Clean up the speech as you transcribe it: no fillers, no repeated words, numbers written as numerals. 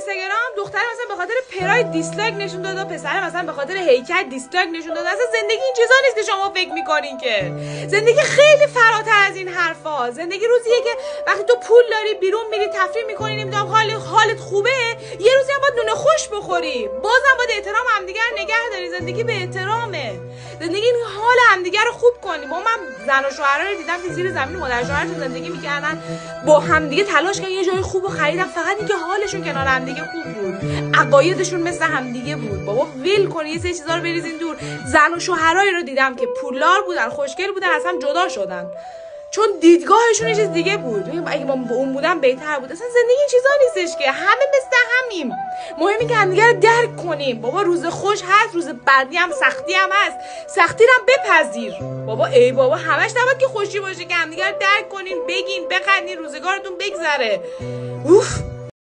اینستاگرام دختر مثلا به خاطر پراید دیسلایک نشون داد و پسر مثلا به خاطر هیکل دیسلایک نشون داد. اصلا زندگی این چیزا نیست که شما فکر میکنین که. زندگی خیلی فراتر از این حرفا. زندگی روزیه که وقتی تو پول داری بیرون میری تفریح میکنی نمیدونم حالت خوبه، یه روزی هم باید نون خوش بخوری، بازم باید احترام همدیگه رو نگه داری. زندگی به احترامه. زندگی این حال همدیگه رو خوب کنی. با من زن و شوهرا رو دیدم که زیر زمین مادر شوهرشون زندگی میکردن، با همدیگه تلاش کردن یه جای خوبو خریدن فقط اینکه حالشون کنار همدیگه خوب بود، عقایدشون مثل همدیگه بود. بابا ول کنی یه سری چیزا رو بریزین دور. زن و شوهرایی رو دیدم که پولدار بودن، خوشگل بودن، اصلا جدا شدن چون دیدگاهشون یه چیز دیگه بود. اگه ما با اون بودن بهتر بود. اصلا زندگی این چیزا نیستش که همه مثل همیم. مهمه که همدیگه رو درک کنیم. بابا روز خوش هست، روز بعدی هم سختی هم هست، سختی رو هم بپذیر. بابا ای بابا همش نباید که خوشی باشه، که همدیگه رو درک کنین، بگین، بخندین، روزگارتون بگذره. اوف.